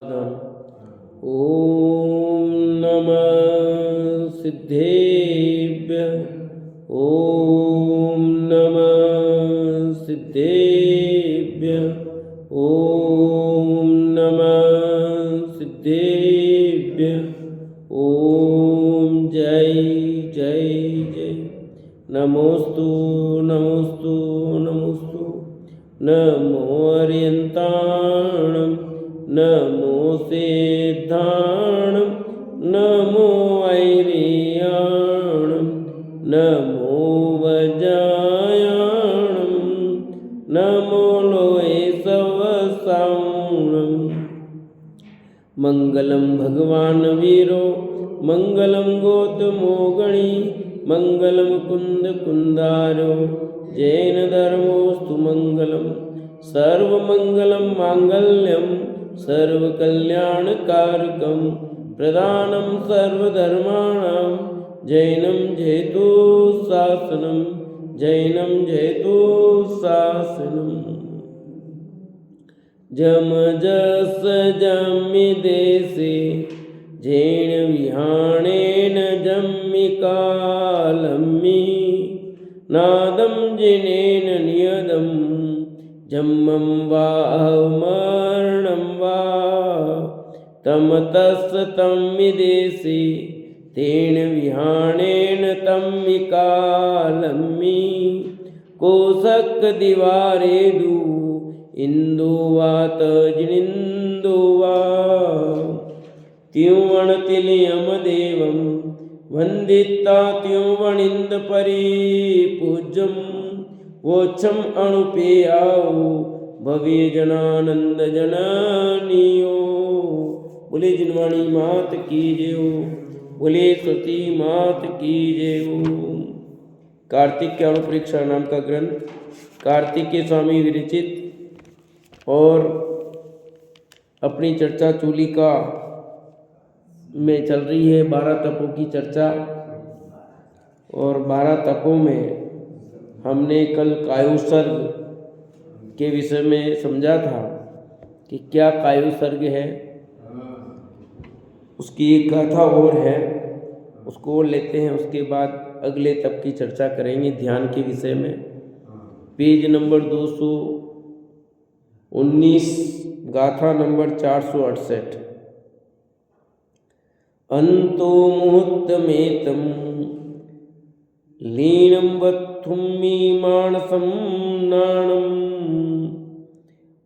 ओम नमः सिद्धेभ्यः। ओम नमः सिद्धेभ्यः। ओम नमः सिद्धेभ्यः। ओम जय जय जय। नमोस्तु नमोस्तु नमोस्तु। नमो अर्यन्ताणं नमो सिद्धाणं नमो ऐरियाणं नमो वज्रायाणं नमो लोहे सवसाणं। मंगलम भगवान वीरो मंगलम गौतमो गणी मंगलम कुंद कुंदारो जैन धर्मोस्तु मंगलम। सर्वमंगलम मांगल्यम सर्वकल्याणकारकं प्रधानं सर्वधर्माणां जैनं जयतु शासनं जैनं जयतु शासनं। जम जस जम्मि देशे जैन विहाणेन जम्मि कालम्मि नादं जिनेन नियदं जम्मं वा मरणं वा तमतस् तम्मि देशे तेन विहाणेन तम्मि कालम्मि कोशक दिवारेदु इंदु वात जिनिंदु वा त्युवणतिलयम देवं वंदिता त्युवणिंद परिपूज्यं वोच्छम अणुपेयाओ भव्य जनानंद जननियो। बोले जिनवाणी मात की जय हो। बोले सती मात की जय हो। कार्तिक के अणुपरीक्षा नाम का ग्रंथ कार्तिकेय स्वामी विरचित और अपनी चर्चा चूलिका में चल रही है। 12 तपों की चर्चा और 12 तपों में हमने कल कायुसर्ग के विषय में समझा था कि क्या कायुसर्ग है। उसकी एक गाथा और है, उसको और लेते हैं। उसके बाद अगले तप की चर्चा करेंगे ध्यान के विषय में। पेज नंबर 219 गाथा नंबर 468। अंतो मुहूर्तमेतं लीनं वत्थुम्मि मानसं नाणम्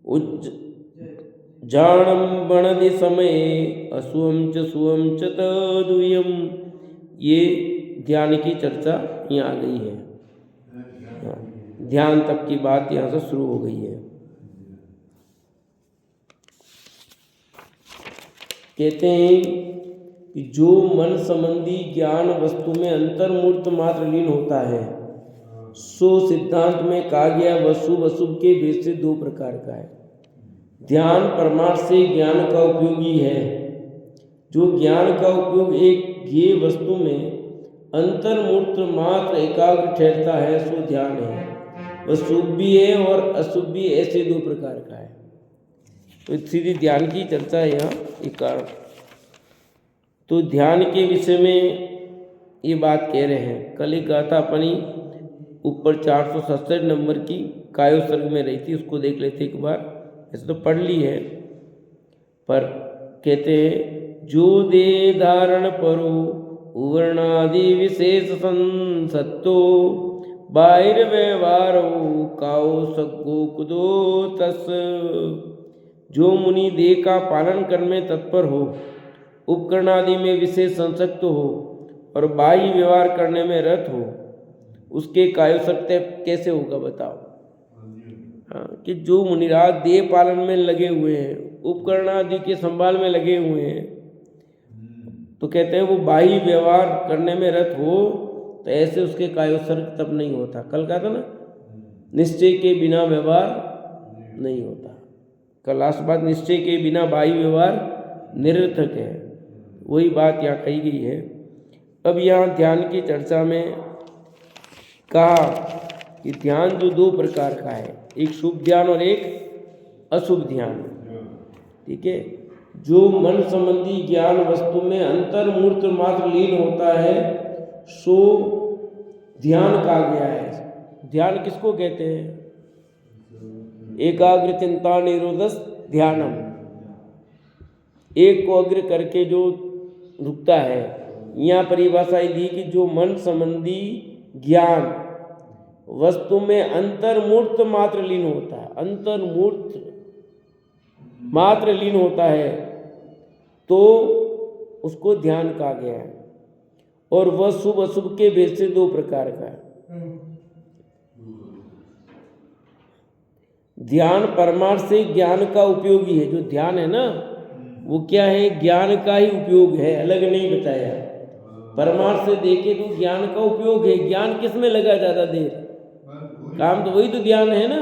उज्जाणं वणदि समये असुवं च सुवं च तदुयम्। ये ध्यान की चर्चा यहाँ आ गई है। ध्यान तक की बात यहाँ से शुरू हो गई है। कहते हैं कि जो मन संबंधी ज्ञान वस्तु में अंतर्मूर्त मात्र लीन होता है सो सिद्धांत में कहा गया वशुभ अशुभ के भेद से 2 प्रकार का है। ध्यान परमार्थ से ज्ञान का उपयोगी है। जो ज्ञान का उपयोग एक ज्ञेय वस्तु में अंतर्मूर्त मात्र एकाग्र ठहरता है सो ध्यान है। वह शुभ भी है और अशुभ भी, ऐसे 2 प्रकार का है। तो सीधी ध्यान की चर्चा है यहाँ एक कारण। तो ध्यान के विषय में ये बात कह रहे हैं। कल एक गाथा अपनी ऊपर 467 नंबर की कायुसर्ग में रही थी, उसको देख लेते एक बार। ऐसे तो पढ़ ली है, पर कहते हैं जो दे धारण परो उवर्णादि विशेष संसत्तो बाहिर व्यवहारो काओ सग्गो कुदो तस। जो मुनि देह का पालन करने में तत्पर हो, उपकरण आदि में विशेष संसक्त हो और बाह्य व्यवहार करने में रत हो, उसके कायुसर्ग कैसे होगा बताओ। हाँ, कि जो मुनिराज देह पालन में लगे हुए हैं, उपकरण आदि के संभाल में लगे हुए हैं, तो कहते हैं वो बाह्य व्यवहार करने में रत हो तो ऐसे उसके कायुसर्ग तब नहीं होता। कल कहा था ना, निश्चय के बिना व्यवहार नहीं होता। कल लास्ट बात, निश्चय के बिना बाह्य व्यवहार निरर्थक है। वही बात यहाँ कही गई है। अब यहाँ ध्यान की चर्चा में कहा कि ध्यान जो 2 प्रकार का है, एक शुभ ध्यान और एक अशुभ ध्यान। ठीक है, जो मन संबंधी ज्ञान वस्तु में अंतर्मूर्त मात्र लीन होता है सो ध्यान कहा गया है। ध्यान किसको कहते हैं? एकाग्र चिंता निरोधस ध्यानम, एक को अग्र करके जो रुकता है। यहाँ परिभाषा दी कि जो मन संबंधी ज्ञान वस्तु में अंतर्मूर्त मात्र लीन होता है, अंतर्मूर्त मात्र लीन होता है तो उसको ध्यान कहा गया है। और वह शुभ अशुभ के भेद से दो प्रकार का है। ध्यान परमार्थ से ज्ञान का उपयोगी है। जो ध्यान है ना वो क्या है? ज्ञान का ही उपयोग है, अलग नहीं बताया। परमार्थ से देखे तो ज्ञान का उपयोग है। ज्ञान किस में लगा ज्यादा देर? काम तो वही तो ध्यान है ना।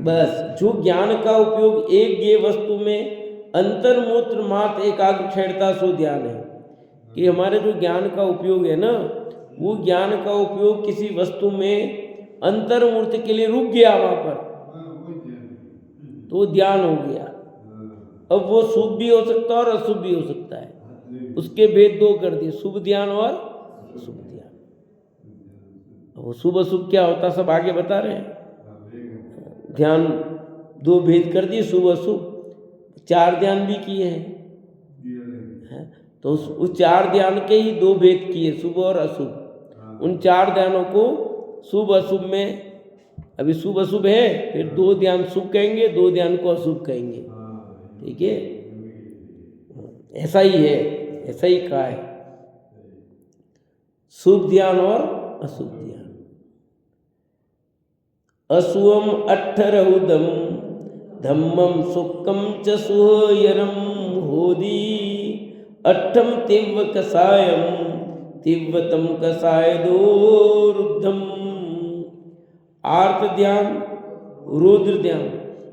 बस जो ज्ञान का उपयोग एक ये वस्तु में अंतर्मूत्र मात्र एकाग्र ठहरता सो ध्यान है। कि हमारे जो ज्ञान का उपयोग है ना वो ज्ञान का उपयोग किसी वस्तु में अंतर्मूर्त के लिए रुक गया वहां पर तो वो ध्यान हो गया। अब वो शुभ भी हो सकता है और अशुभ भी हो सकता है। उसके भेद दो कर दिए, शुभ ध्यान और अशुभ ध्यान। वो शुभ अशुभ क्या होता सब आगे बता रहे हैं। ध्यान दो भेद कर दिए, शुभ अशुभ। 4 ध्यान भी किए हैं तो उस 4 ध्यान के ही 2 भेद किए, शुभ और अशुभ। उन 4 ध्यानों को शुभ अशुभ में, अभी शुभ अशुभ है, फिर 2 ध्यान शुभ कहेंगे, 2 ध्यान को अशुभ कहेंगे। ठीक है, ऐसा ही है, ऐसा ही कहा है। शुभ ध्यान और अशुभ ध्यान। अशुभम अट्ठरहुदम धम्मम सुखम च सुहयरम होदी अट्ठम तीव्र कसायम तीव्रतम कसाय दोरुद्धम। आर्त ध्यान, रुद्र ध्यान,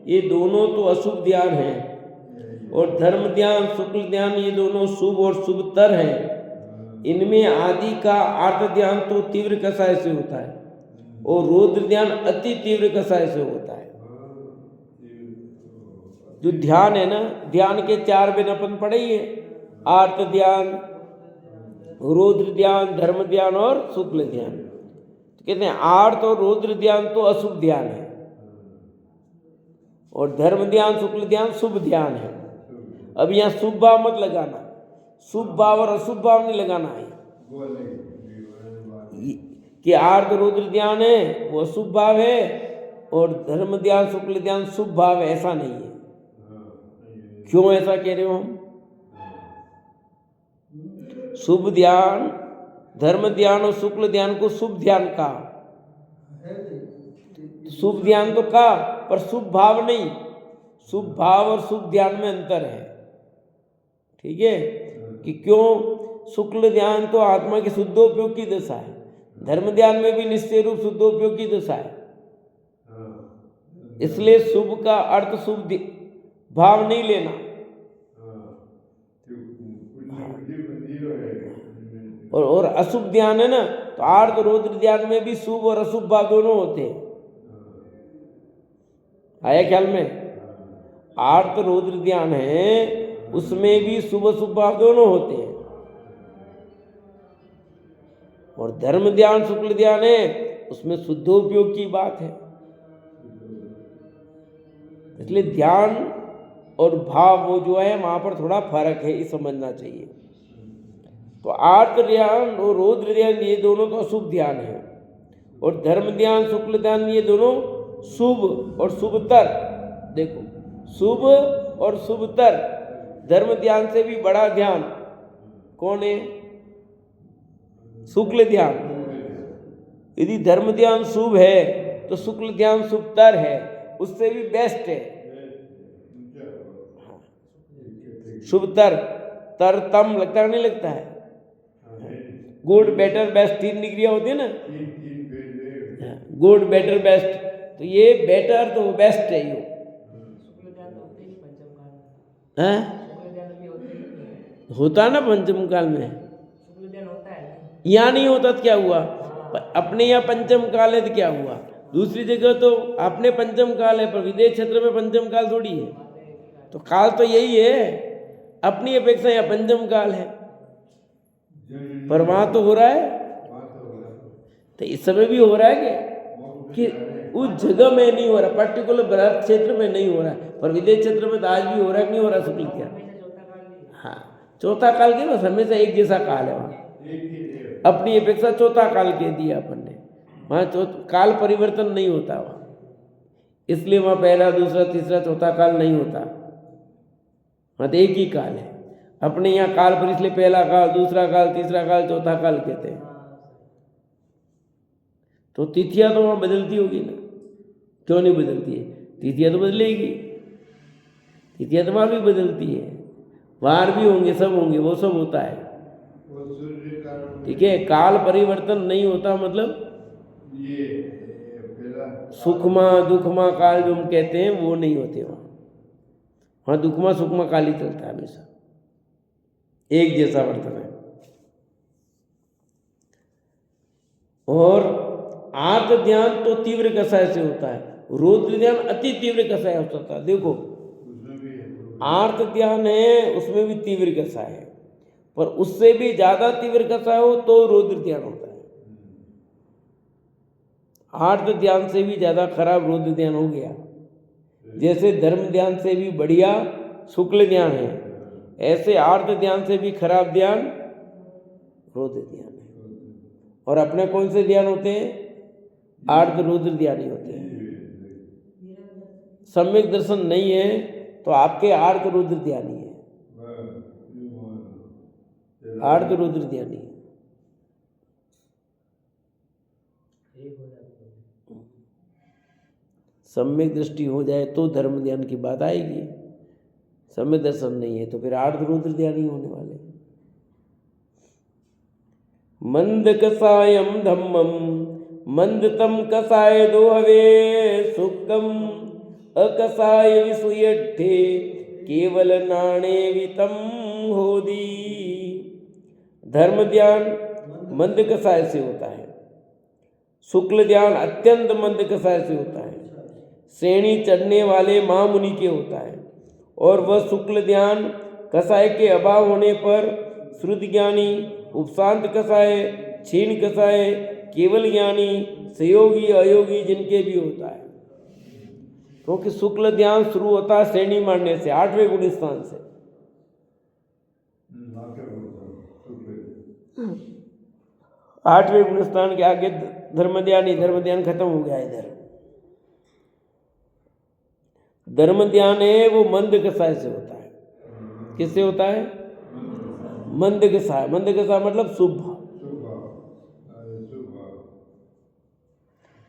ये दोनों तो अशुभ ध्यान हैं। और धर्म ध्यान, शुक्ल ध्यान, ये दोनों शुभ और शुभतर हैं। इनमें आदि का आर्त ध्यान तो तीव्र कसाय से होता है और रुद्र ध्यान अति तीव्र कसाय से होता है। जो ध्यान है ना, ध्यान के 4 बिन अपन पढ़े ही है, आर्त ध्यान, रुद्र ध्यान, धर्म ध्यान और शुक्ल ध्यान। तो कहते हैं आर्त और रुद्र ध्यान तो अशुभ ध्यान है और धर्म ध्यान शुक्ल ध्यान शुभ ध्यान है। अब यहाँ शुभ भाव मत लगाना, शुभ भाव और अशुभ भाव नहीं लगाना है कि आर्त रुद्र ध्यान है वो अशुभ भाव है और धर्म ध्यान शुक्ल ध्यान शुभ भाव है, ऐसा नहीं है। क्यों ऐसा कह रहे हो हम? शुभ ध्यान, धर्म ध्यान और शुक्ल ध्यान को शुभ ध्यान कहा, शुभ ध्यान तो कहा पर शुभ भाव नहीं। शुभ भाव और शुभ ध्यान में अंतर है। ठीक है, कि क्यों? शुक्ल ध्यान तो आत्मा की शुद्धोपयोग की दशा है, धर्म ध्यान में भी निश्चय रूप शुद्धोपयोग की दशा है। इसलिए शुभ का अर्थ शुभ भाव नहीं लेना। और अशुभ ध्यान है ना, तो आर्त रुद्र ध्यान में भी शुभ और अशुभ भाव दोनों होते हैं। आया ख्याल में? आर्त रुद्र ध्यान है उसमें भी शुभ अशुभ भाव दोनों होते हैं। और धर्म ध्यान शुक्ल ध्यान है उसमें शुद्धोपयोग की बात है। इसलिए ध्यान और भाव वो जो है वहां पर थोड़ा फर्क है, ये समझना चाहिए। तो आर्त ध्यान और रुद्र ध्यान ये दोनों तो अशुभ ध्यान है और धर्म ध्यान शुक्ल ध्यान ये दोनों शुभ और शुभतर। देखो, शुभ और शुभतर। धर्म ध्यान से भी बड़ा ध्यान कौन है? शुक्ल ध्यान। यदि धर्म ध्यान शुभ है तो शुक्ल ध्यान शुभतर है, उससे भी बेस्ट है। शुभतर, तरतम लगता नहीं लगता है? गुड बेटर बेस्ट 3 डिग्रियां होती है ना, गुड बेटर बेस्ट। तो ये बेटर तो बेस्ट है ये। होता ना पंचम काल में, यहाँ नहीं होता तो क्या हुआ? अपने यहाँ पंचम काल है तो क्या हुआ? दूसरी जगह तो अपने पंचम काल है पर विदेश क्षेत्र में पंचम काल थोड़ी है। तो काल तो यही है, अपनी अपेक्षा या पंचम काल है, पर वहाँ तो हो रहा है। तो इस समय भी हो रहा है कि उस जगह में नहीं हो रहा, पर्टिकुलर बृहद क्षेत्र में नहीं हो रहा है, पर विदेश क्षेत्र में तो आज भी हो रहा है कि नहीं हो रहा शुक्ल ज्ञान। हाँ, चौथा काल के बस हमेशा एक जैसा काल है वहाँ, अपनी अपेक्षा चौथा काल कह दिया अपन ने, वहाँ काल परिवर्तन नहीं होता वहाँ, इसलिए वहाँ पहला दूसरा तीसरा चौथा काल नहीं होता, वहाँ तो एक ही काल है। अपने यहाँ काल पर इसलिए पहला काल, दूसरा काल, तीसरा काल, चौथा काल कहते हैं। तो तिथियाँ तो वहाँ बदलती होगी ना, क्यों नहीं बदलती है? तिथियाँ तो बदलेगी, तिथियाँ तो वहाँ भी बदलती है, वार भी होंगे, सब होंगे, वो सब होता है। ठीक है, काल परिवर्तन नहीं होता, मतलब सुखमा दुखमा काल जो हम कहते हैं वो नहीं होते वहाँ, वहाँ दुखमा सुखमा काल ही चलता है हमेशा, एक जैसा वर्तन है। और आर्त ध्यान तो तीव्र कषाय से होता है, रौद्र ध्यान अति तीव्र कषाय होता है। देखो आर्त ध्यान है, उसमें भी तीव्र कषाय है, पर उससे भी ज्यादा तीव्र कषाय हो तो रौद्र ध्यान होता है। आर्त ध्यान से भी ज्यादा खराब रौद्र ध्यान हो गया। जैसे धर्म ध्यान से भी बढ़िया शुक्ल ध्यान है, ऐसे आर्त ध्यान से भी खराब ध्यान रौद्र ध्यान है। और अपने कौन से ध्यान होते हैं? आर्त रौद्र ध्यान ही होते हैं। सम्यक दर्शन नहीं है तो आपके आर्त रौद्र ध्यान ही है, आर्त रौद्र ध्यान ही है। सम्यक दृष्टि हो जाए तो धर्म ध्यान की बात आएगी, सम्यक दर्शन नहीं है तो फिर आर्त रौद्र ध्यान ही होने वाले। मंद कसायम धम्मम मंदतम कसाय दोहवे सुखम अकसाय विसुयठे केवल नाणे वितम होदी। धर्म ध्यान मंद कसाय से होता है, शुक्ल ध्यान अत्यंत मंद कसाय से होता है, श्रेणी चढ़ने वाले महामुनि के होता है। और वह शुक्ल ध्यान कसाय के अभाव होने पर श्रुत ज्ञानी, उपशांत कसाय, क्षीण कसाय, केवल ज्ञानी, सहयोगी अयोगी जिनके भी होता है। क्योंकि शुक्ल ध्यान शुरू होता है श्रेणी मारने से, 8वें गुण स्थान से। 8वें गुण स्थान के आगे धर्म ध्यान ही, धर्म ध्यान खत्म हो गया इधर। धर्म ध्यान है वो मंद कसाय से होता है। किससे होता है? मंद कसाय। मंद कसाय मतलब शुभ,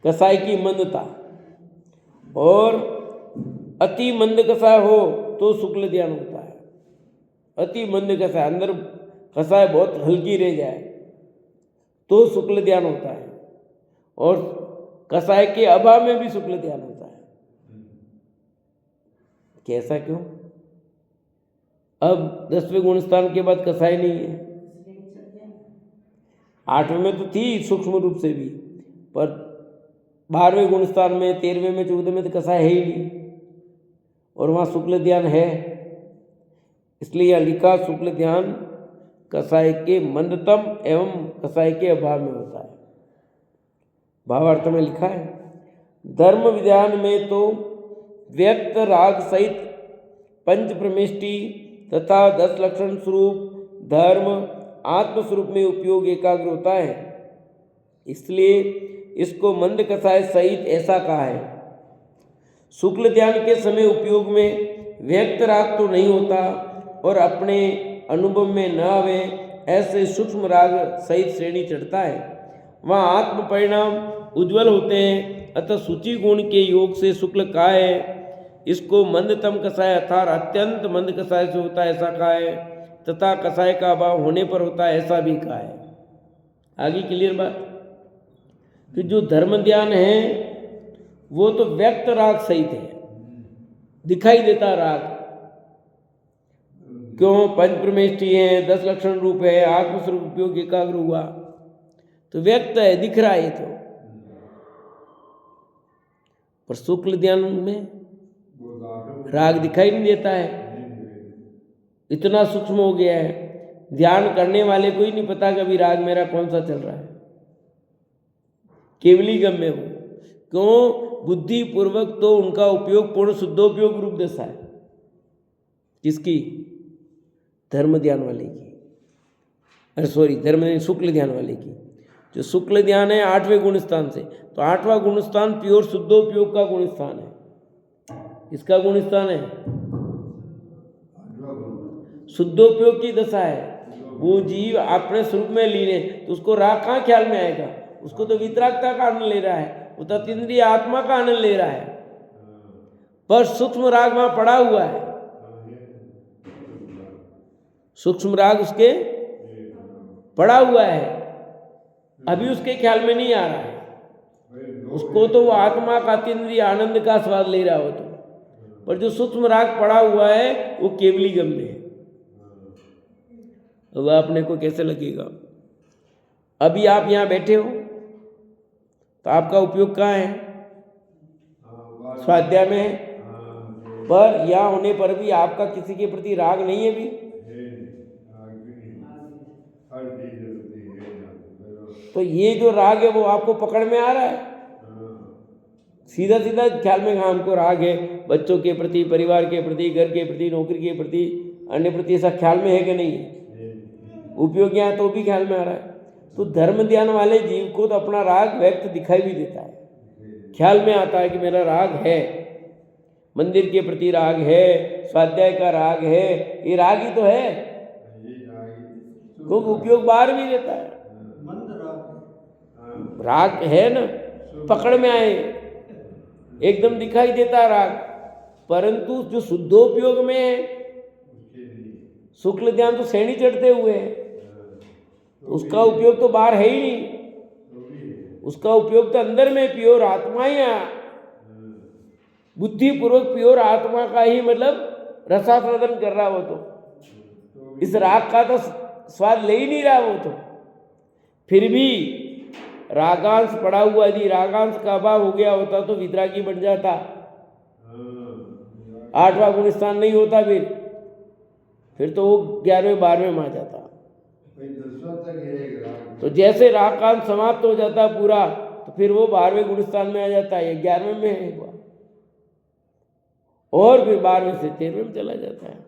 कसाय की मंदता। और अति मंद कसाय हो तो शुक्ल ध्यान होता है। अति मंद कसाय, अंदर कसाय बहुत हल्की रह जाए तो शुक्ल ध्यान होता है। और कसाय के अभाव में भी शुक्ल ध्यान होता है। कैसा क्यों? अब 10वें गुण स्थान के बाद कसाय नहीं है। 8वें में तो थी सूक्ष्म रूप से भी, पर 12वें गुण स्थान में, 13वें में, 14वें में तो कसाय है ही नहीं, और वहाँ शुक्ल ध्यान है। इसलिए यह लिखा शुक्ल ध्यान कसाय के मंदतम एवं कसाय के अभाव में होता है। भावार्थ में लिखा है। धर्म विधान में तो व्यक्त राग सहित पंच प्रमिष्टि तथा 10 लक्षण स्वरूप धर्म आत्मस्वरूप में उपयोग एकाग्र होता है, इसलिए इसको मंद कसाय सहित ऐसा कहा है। शुक्ल ध्यान के समय उपयोग में व्यक्त राग तो नहीं होता और अपने अनुभव में न आवे ऐसे सूक्ष्म राग सहित श्रेणी चढ़ता है। वहाँ आत्म परिणाम उज्ज्वल होते हैं, अतः सूची गुण के योग से शुक्ल कहा है। इसको मंदतम कसाय अर्थात अत्यंत मंद कसाय से होता है ऐसा कहा है, तथा कसाय का अभाव होने पर होता है ऐसा भी कहा है। आगे क्लियर बात कि जो धर्म ध्यान है वो तो व्यक्त राग सहित है, दिखाई देता राग। क्यों? पंच प्रमेष्टि है, 10 लक्षण रूप है, आत्मस्वरूप उपयोग एकाग्र हुआ तो व्यक्त है, दिख रहा है। तो पर शुक्ल ध्यान में राग दिखाई नहीं देता है, इतना सूक्ष्म हो गया है। ध्यान करने वाले को ही नहीं पता कभी राग मेरा कौन सा चल रहा है, केवली गम्य हो। क्यों? बुद्धि पूर्वक तो उनका उपयोग पूर्ण शुद्धोपयोग रूप दशा है। किसकी? धर्म ध्यान वाले की, अरे सॉरी, धर्म शुक्ल ध्यान वाले की। जो शुक्ल ध्यान है 8वें गुण स्थान से, तो 8वां गुण स्थान प्योर शुद्धोपयोग का गुण स्थान है। इसका गुण स्थान है, शुद्धोपयोग की दशा है। वो जीव अपने स्वरूप में लीन है, तो उसको राग कहाँ ख्याल में आएगा? उसको तो वितरागता का आनंद ले रहा है, वो तो इंद्रिय आत्मा का आनंद ले रहा है, पर सूक्ष्म राग वहां पड़ा हुआ है। सूक्ष्म राग उसके पड़ा हुआ है, अभी उसके ख्याल में नहीं आ रहा है। उसको तो वो आत्मा का अतीन्द्रिय आनंद का स्वाद ले रहा हो तो, पर जो सूक्ष्म राग पड़ा हुआ है वो केवली गम्य है। वह अपने को कैसे लगेगा? अभी आप यहाँ बैठे हो तो आपका उपयोग कहाँ है? स्वाध्याय में है, पर यहाँ होने पर भी आपका किसी के प्रति राग नहीं है भी। तो ये जो राग है वो आपको पकड़ में आ रहा है? सीधा सीधा ख्याल में हमको राग है, बच्चों के प्रति, परिवार के प्रति, घर के प्रति, नौकरी के प्रति, अन्य प्रति, ऐसा ख्याल में है कि नहीं है? उपयोग यहाँ तो भी ख्याल में आ रहा है। तो धर्म ध्यान वाले जीव को तो अपना राग व्यक्त दिखाई भी देता है, ख्याल में आता है कि मेरा राग है, मंदिर के प्रति राग है, स्वाध्याय का राग है, ये राग ही तो है, क्योंकि उपयोग बाहर भी रहता है। राग है ना, पकड़ में आए, एकदम दिखाई देता राग, परंतु जो शुद्धोपयोग में है, शुक्ल ध्यान तो श्रेणी चढ़ते हुए है, तो उसका उपयोग तो बाहर है ही नहीं, उसका उपयोग तो अंदर में प्योर आत्मा ही है, बुद्धि पूर्वक प्योर आत्मा का ही मतलब रसास्वादन कर रहा वो तो, इस राग का तो स्वाद ले ही नहीं रहा वो तो। फिर भी रागांश पड़ा हुआ, यदि रागांश का अभाव हो गया होता तो वितरागी बन जाता, 8वां गुण स्थान नहीं होता, फिर तो वो 11वें 12वें में आ जाता। तो जैसे रागांश समाप्त हो जाता पूरा, तो फिर वो 12वें गुण स्थान में आ जाता है, 11वें में है एक बार, और फिर 12वें से 13वें में चला जाता है।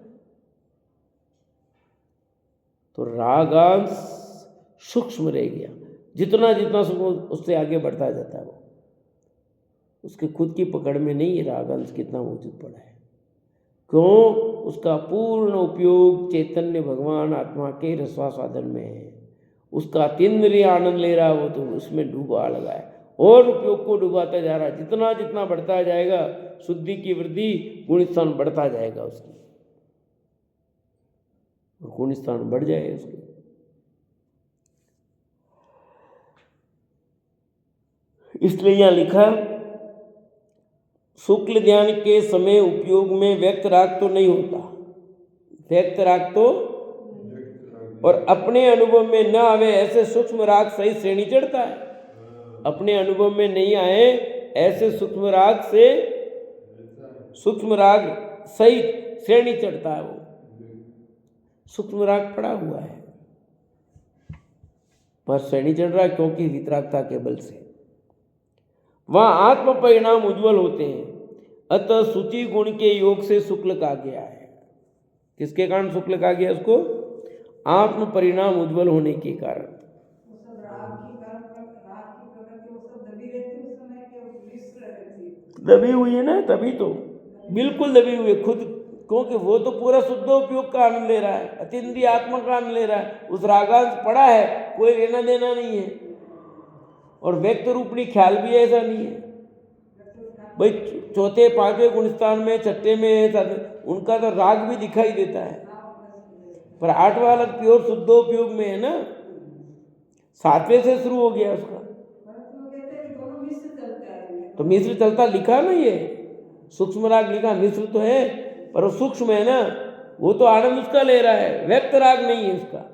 तो रागांश सूक्ष्म रह गया, जितना जितना सूक्ष्म उससे आगे बढ़ता जाता है, वो उसके खुद की पकड़ में नहीं है रागांश कितना मौजूद पड़ा है। क्यों? उसका पूर्ण उपयोग चैतन्य भगवान आत्मा के रसास्वादन में है, उसका तीन्द्रिय आनंद ले रहा है वो, तो उसमें डूबा लगा है और उपयोग को डुबाता जा रहा है। जितना जितना बढ़ता जाएगा शुद्धि की वृद्धि, गुण स्थान बढ़ता जाएगा उसकी, और गुण स्थान बढ़ जाए उसके। इसलिए यहाँ लिखा, शुक्ल ध्यान के समय उपयोग में व्यक्त राग तो नहीं होता, व्यक्त राग तो, और अपने अनुभव में न आवे ऐसे सूक्ष्म राग सहित श्रेणी चढ़ता है। अपने अनुभव में नहीं आए ऐसे सूक्ष्म राग से, सूक्ष्म राग सहित श्रेणी चढ़ता है। वो सूक्ष्म राग पड़ा हुआ है, पर श्रेणी चढ़ रहा है क्योंकि वितरागता के बल से वहाँ आत्म परिणाम उज्ज्वल होते हैं। अतः सूची गुण के योग से शुक्ल कहा गया है। किसके कारण शुक्ल कहा गया उसको? आत्म परिणाम उज्ज्वल होने के कारण। दबी हुई है ना, तभी तो बिल्कुल दबी हुई है खुद, क्योंकि वो तो पूरा शुद्धोपयोग का आनंद ले रहा है, अतीन्द्रिय आत्मा का आनंद ले रहा है, उस रागांश पड़ा है, कोई लेना देना नहीं है, और व्यक्त रूपणी ख्याल भी ऐसा नहीं है भाई। चौथे पांचवें गुणस्थान में, छठे में उनका तो राग भी दिखाई देता है, पर 8वां अलग प्योर शुद्धोपयोग में है ना, 7वें से शुरू हो गया उसका, तो मिश्र चलता लिखा ना, ये सूक्ष्म राग लिखा, मिश्र तो है पर वो सूक्ष्म है ना, वो तो आनंद उसका ले रहा है, व्यक्त राग नहीं है उसका।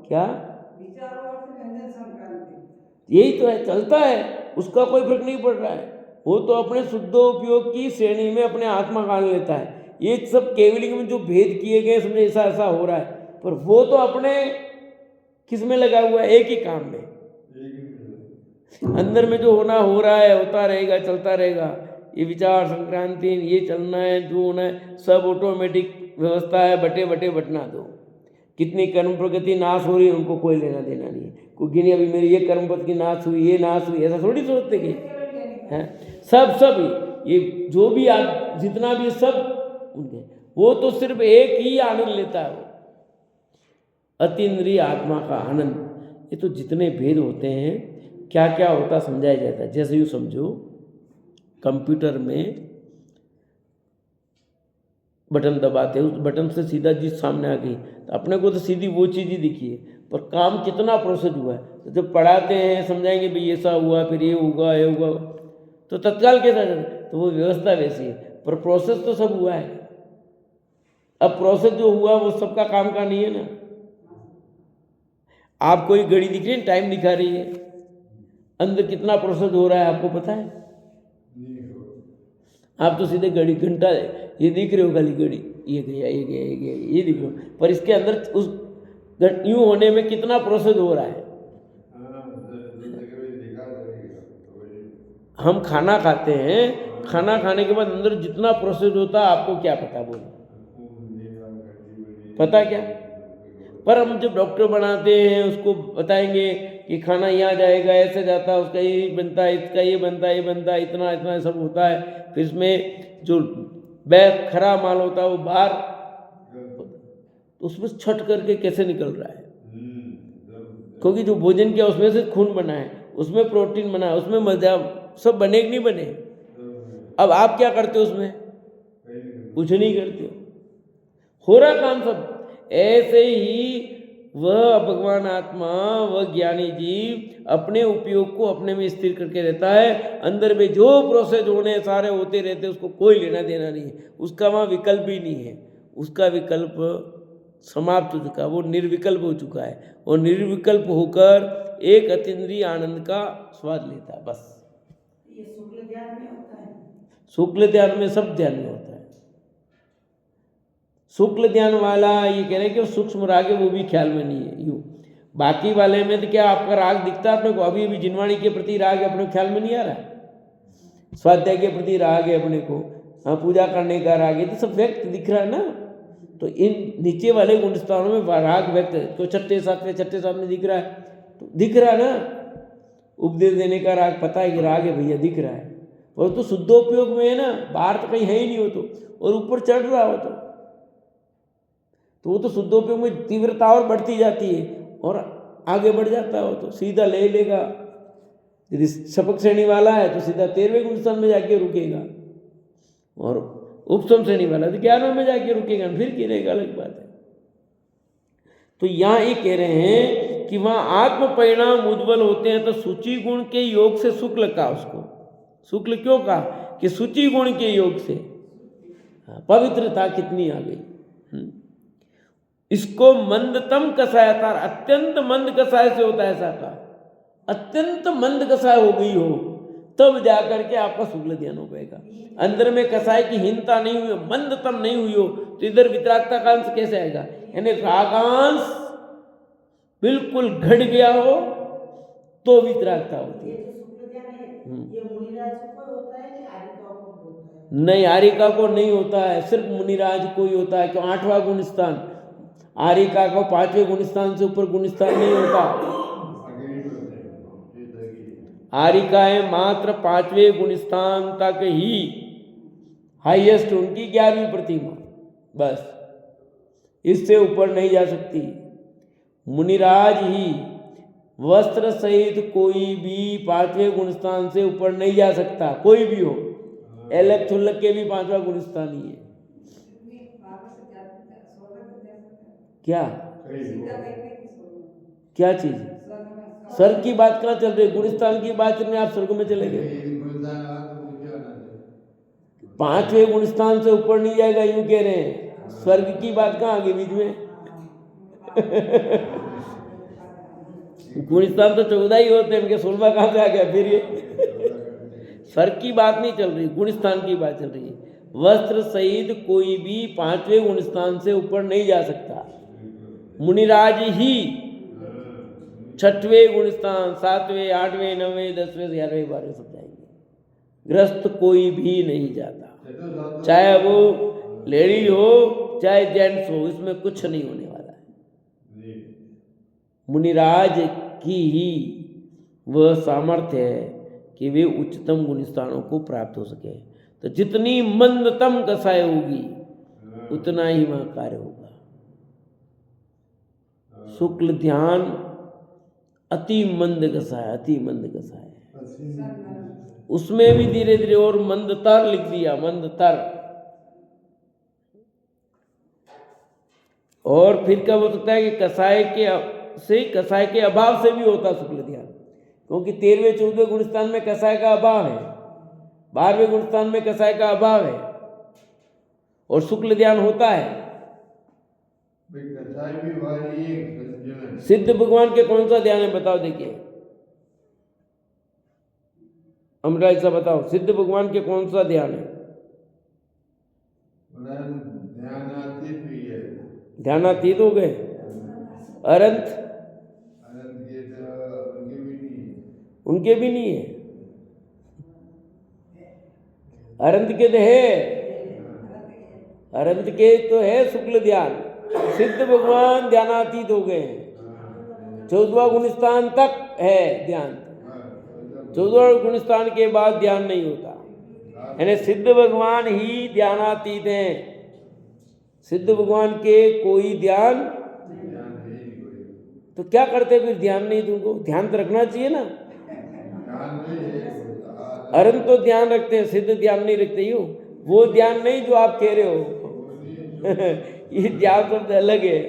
क्या? यही तो है, चलता है, उसका कोई फर्क नहीं पड़ रहा है। वो तो अपने शुद्धोपयोग की श्रेणी में अपने आत्मा का आनंद लेता है। ये सब केवलिंग में जो भेद किए गए समझे ऐसा ऐसा हो रहा है, पर वो तो अपने किस में लगा हुआ है, एक ही काम में। अंदर में जो होना हो रहा है, होता रहेगा, चलता रहेगा। ये विचार संक्रांति, ये चलना है, जो होना है, सब ऑटोमेटिक व्यवस्था है। बटे बटे बटना दो। कितनी कर्म प्रगति नाश हो रही है उनको कोई लेना देना नहीं है। क्योंकि नहीं अभी मेरी ये कर्म पद की नाश हुई, ये नाश हुई, ऐसा थोड़ी सोचते कि है। सब ये जो भी आप जितना भी सब उनके, वो तो सिर्फ एक ही आनंद लेता है, वो अतीन्द्रिय आत्मा का आनंद। ये तो जितने भेद होते हैं, क्या क्या होता समझाया जाता है। जैसे यूँ समझो, कंप्यूटर में बटन दबाते हैं, उस बटन से सीधा चीज़ सामने आ गई, तो अपने को तो सीधी वो चीज़ ही दिखी है, पर काम कितना प्रोसेस हुआ है। तो जब पढ़ाते हैं समझाएंगे भाई ऐसा हुआ, फिर ये होगा, ये होगा, तो तत्काल कैसा जाता, तो वो व्यवस्था वैसी है, पर प्रोसेस तो सब हुआ है। अब प्रोसेस जो हुआ वो सबका काम का नहीं है ना। आपको कोई घड़ी दिख रही है, टाइम दिखा रही है, अंदर कितना प्रोसेस हो रहा है आपको पता है? आप तो सीधे घड़ी घंटा ये दिख रहे हो, खाली घड़ी ये गया, ये गया, ये गया, ये दिख रहा हो, पर इसके अंदर उस यूं होने में कितना प्रोसेस हो रहा है। हम खाना खाते हैं, खाना खाने के बाद अंदर जितना प्रोसेस होता है आपको क्या पता, बोलो पता क्या? पर हम जब डॉक्टर बनाते हैं उसको बताएंगे कि खाना यहाँ जाएगा, ऐसे जाता है, उसका ये बनता है, इसका ये बनता है, ये बनता है, इतना इतना सब होता है। फिर इसमें जो बैग खराब माल होता है वो बाहर, उसमें छट करके कैसे निकल रहा है, क्योंकि जो भोजन किया उसमें से खून बना है, उसमें प्रोटीन बना है, उसमें मजा सब बने कि नहीं बने। अब आप क्या करते हो उसमें? कुछ नहीं करते हो रहा काम सब। ऐसे ही वह भगवान आत्मा, वह ज्ञानी जीव अपने उपयोग को अपने में स्थिर करके रहता है। अंदर में जो प्रोसेस होने सारे होते रहते, उसको कोई लेना देना नहीं है, उसका वहाँ विकल्प ही नहीं है। उसका विकल्प समाप्त हो चुका, वो निर्विकल्प हो चुका है, और निर्विकल्प होकर एक अतीन्द्रिय आनंद का स्वाद लेता है, बस। ये शुक्ल ध्यान में होता है। शुक्ल ध्यान में, सब ध्यान में होता है। शुक्ल ध्यान वाला ये कह रहे हैं कि सूक्ष्म राग है, वो भी ख्याल में नहीं है। यूँ बाकी वाले में तो क्या आपका राग दिखता है अपने को, अभी अभी जिनवाणी के प्रति राग है अपने को ख्याल में नहीं आ रहा है, स्वाध्याय के प्रति राग है अपने को, हाँ पूजा करने का राग है, तो सब व्यक्त दिख रहा है ना। तो इन नीचे वाले गुण स्थानों में राग व्यक्त है, तो छठे सातवें दिख रहा है, तो दिख रहा है ना। उपदेश देने का राग पता है कि राग है भैया, दिख रहा है, और तो शुद्धोपयोग में है ना, बाहर तो कहीं है ही नहीं हो, तो और ऊपर चढ़ रहा हो तो वो तो शुद्धोपयोग में तीव्रता और बढ़ती जाती है और आगे बढ़ जाता है। वो तो सीधा ले लेगा, यदि शपक श्रेणी वाला है तो सीधा 13वें गुण स्थान में जाके रुकेगा, और उपसम श्रेणी वाला तो 11वें में जाके रुकेगा, फिर गिरेगा, अलग बात है। तो यहाँ ये कह रहे हैं कि वहाँ आत्म परिणाम उज्ज्वल होते हैं, तो सूची गुण के योग से शुक्ल का, उसको शुक्ल क्यों कहा? कि सूची गुण के योग से पवित्रता कितनी आ गई। इसको मंदतम कसाय था, अत्यंत मंद कसाय से होता है, ऐसा कहा अत्यंत मंद कसाय हो गई हो तब जाकर के आपका शुक्ल ध्यान हो पाएगा। अंदर में कसाय की हीनता नहीं हुई, मंदतम नहीं हुई हो, तो इधर वितरागता का अंश कैसे आएगा? यानी रागांश बिल्कुल घट गया हो तो वितरागता होती है। ये मुनिराज को होता है कि आरिका को होता है? नहीं, आरिका को नहीं होता है, सिर्फ मुनिराज को ही होता है। क्यों? 8वां गुण स्थान, आरिका को 5वें गुण स्थान से ऊपर गुण स्थान नहीं होता। आरिकाएं मात्र 5वें गुण स्थान तक ही हाईएस्ट, उनकी 11वीं प्रतिमा, बस इससे ऊपर नहीं जा सकती। मुनिराज ही वस्त्र सहित कोई भी 5वें गुण स्थान से ऊपर नहीं जा सकता, कोई भी हो, एलक थुल्लक के भी 5वां गुण स्थान ही है। क्या क्या चीज? स्वर्ग की बात कहाँ चल रही है? गुणस्थान की बात चल रही है, आप स्वर्ग में चले गए। 5वें गुणस्थान से ऊपर नहीं जाएगा, यूं कह रहे हैं। स्वर्ग की बात कहाँ आ गई बीच में? गुणस्थान तो 14 ही होते हैं, 16वां कहाँ से आ गया फिर ये? सर की बात नहीं चल रही, गुण स्थान की बात चल रही है। वस्त्र सहित कोई भी 5वें गुण स्थान से ऊपर नहीं जा सकता। मुनिराज ही 6वें गुण स्थान, 7वें, 8वें, 9वें, 10वें, 11वें, 12वें सब जाएंगे। ग्रस्त कोई भी नहीं जाता, चाहे वो लेडी हो चाहे जेंट्स हो, इसमें कुछ नहीं होने वाला है। मुनिराज की ही वह सामर्थ्य है कि वे उच्चतम गुण स्थानों को प्राप्त हो सके। तो जितनी मंदतम कसाय होगी उतना ही वहां कार्य होगा। शुक्ल ध्यान अति मंद कसाय, अति मंद कसाय, उसमें भी धीरे धीरे और मंदतर लिख दिया, मंदतर। और फिर क्या हो सकता है कि कसाय के अभाव से भी होता शुक्ल ध्यान, क्योंकि 13वें 14वें गुण स्थान में कसाय का अभाव है, 12वें गुण स्थान में कसाय का अभाव है, और शुक्ल ध्यान होता है। सिद्ध भगवान के कौन सा ध्यान है बताओ, देखिए अमराज सा बताओ, सिद्ध भगवान के कौन सा ध्यान है? ध्यानातीत हो गए। अरंत उनके भी नहीं है। अरंत के तो है, अरंत के तो है शुक्ल ध्यान। सिद्ध भगवान ध्यानातीत हो गए हैं, 14वां गुण स्थान तक है ध्यान, 14वां गुण स्थान के बाद ध्यान नहीं होता। यानी सिद्ध भगवान ही ध्यानातीत हैं, सिद्ध भगवान के कोई ध्यान। तो क्या करते फिर ध्यान नहीं, तुमको ध्यान तो रखना चाहिए ना। अरंत तो ध्यान रखते हैं, सिद्ध ध्यान नहीं रखते। यूं वो ध्यान नहीं जो आप कह रहे हो ये ध्यान शब्द अलग है,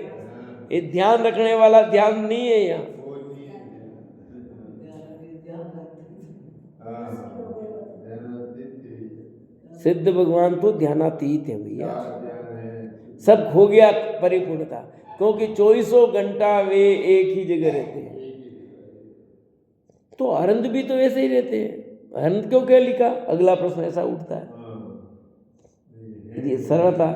ये ध्यान रखने वाला ध्यान नहीं है यहाँ। सिद्ध भगवान तो ध्यानातीत है भैया, सब हो गया परिपूर्णता, क्योंकि 24 घंटा वे एक ही जगह रहते हैं। तो अरंत भी तो ऐसे ही रहते हैं, अरंत क्यों क्या लिखा? अगला प्रश्न ऐसा उठता है। ये सरलता,